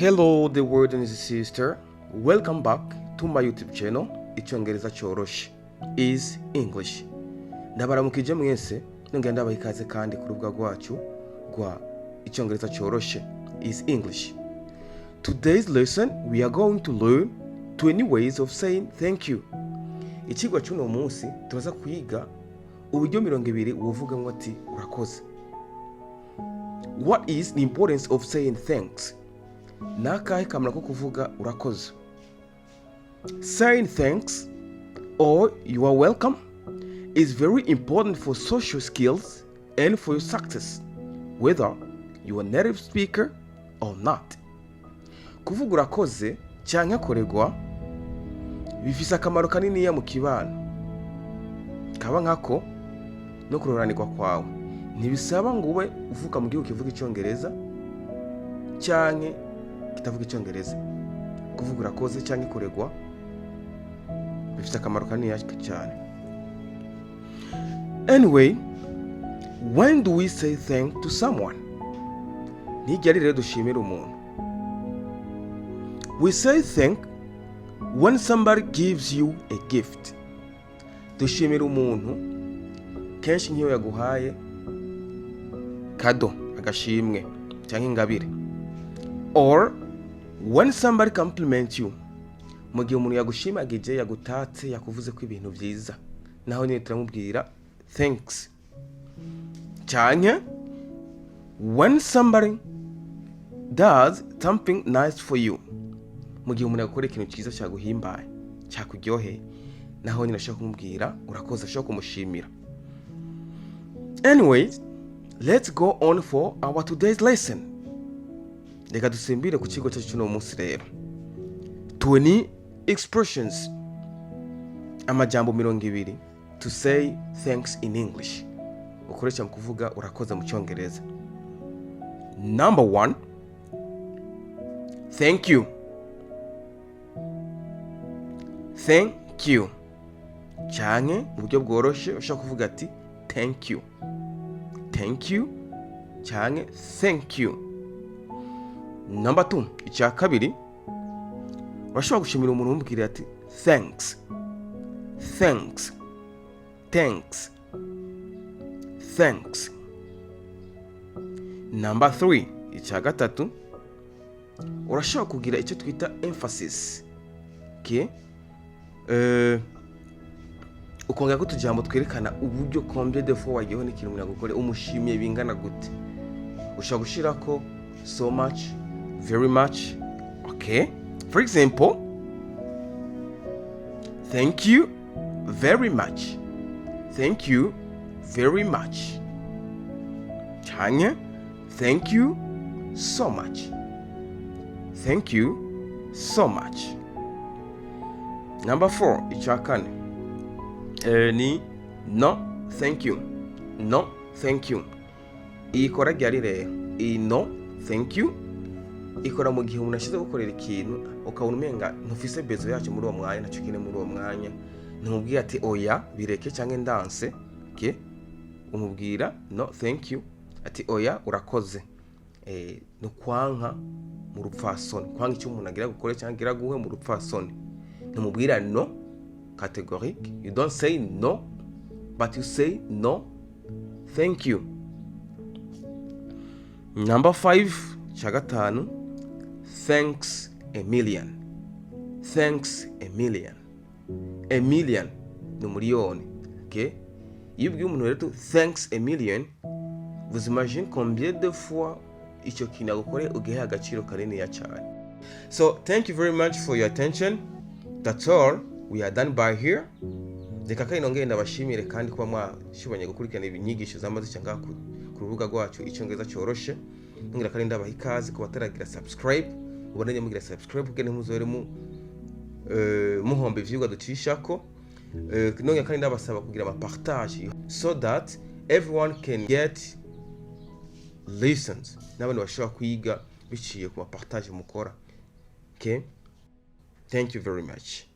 Hello the world and sister, welcome back to my YouTube channel. Icyongereza cyoroshe is English. Ndabaramukije mwese nongera ndabaha ikaze kandi ku rubuga rwacu rwa Icyongereza cyoroshe is English. Today's lesson we are going to learn 20 ways of saying thank you. Ikigwa cy'uno munsi turaza kwiga uburyo 20 uvuga ati urakoze. What is the importance of saying thanks? Nakahe kamera ko kuvuga urakoze? Saying thanks or you are welcome is very important for social skills and for your success, whether you are a native speaker or not. Kuvuga urakoze cyangwa koregwa bifise akamaro kanini ya mu kibano. Kaba nkako no kuroranirwa kwawe. Ntibisaba ngo ube uvuka mu gihugu kivuga Icyongereza cyangwa kitavuga Icyongereza. Kuvuga urakoze cyangwa koregwa bifite akamaro kanini cyane. Anyway, when do we say thank to someone? Nigeri rero dushimira umuntu. We say thank when somebody gives you a gift. Dushimira umuntu kenshi nk'iyo yaguhaye kado, agashimwe cyangwa ingabire. Or when somebody compliments you. Mu gihe umuntu yagushimagije, yagutatse, yakuvuze ko ibintu byiza, naho nyine turamubwira thanks. Cyane when somebody does something nice for you. Mu gihe umuntu yakora ikintu cyiza cyaguhimbaye, cyakuryoheye, naho nyine ashaka kumubwira urakoze, ashaka kumushimira. Anyways, let's go on for our today's lesson. Reka dusimbire ku kigo cyacu cy'uno munsi rero. 20 expressions, amajambo 20 to say thanks in English. Ukoresha mu kuvuga urakoze mu Cyongereza. Number 1, thank you. Thank you. Cyane mu buryo bworoshe ushaka kuvuga ati thank you. Thank you cyane thank you. Number 2, icya kabiri, urashobora gushimira umuntu umubwira ati thanks. Thanks. Thanks. Thanks. Number 3, icya gatatu, urashobora kugira icyo twita emphasis. Okay? Ukongera ko tujambo twerekana uburyo combien de fois wagiyeho n'ikintu umuntu yagukore umushimiye bingana gute. Ushobora gushira ko so much, very much. Okay? For example, thank you very much. Thank you very much. Cyane thank you so much. Thank you so much. Number 4, icya kane, ni no thank you. No thank you. Ikora ryari rero. No thank you ikora mu gihe umuntu ashize gukorera ikintu ukabona umenga ntufise bezo yacu muri uwo mwanya, nacyo kine muri uwo mwanya, ntumubwira ati oya bireke cyangwa ndanse. Okay? Umubwira no thank you ati oya urakoze. No kwanka mu rupfasoni, kwanga icyo umuntu agira gukora cyangwa agira guhe mu rupfasoni. Ntumubwira no categorique. You don't say no, but you say no thank you. Number 5, chagatanu, thanks a million. Thanks a million. A million ni miliyoni. Okay? Iyo ubwiye umuntu rero thanks a million, vous imaginez combien de fois icyo kintu agukore ugihe agaciro kanini ya cyane. So thank you very much for your attention. That's all. We are done by here. Reka kandi nongeye ndabashimire kandi kuba mwashibanye gukurikirana ibinyigisho zamaze cyangwa ku rubuga rwacu Icyongereza cyoroshe. Ngira kandi ndabaha ikaze ku bataragira subscribe, ubonanye mugira subscribe kugira muzore muhombe ivyigwa ducishako. Nongera kandi ndabasaba kugira ama partage so that everyone can get lessons. N'abantu bashobora kwiga biciye ku ma partage mukora. Okay? Thank you very much.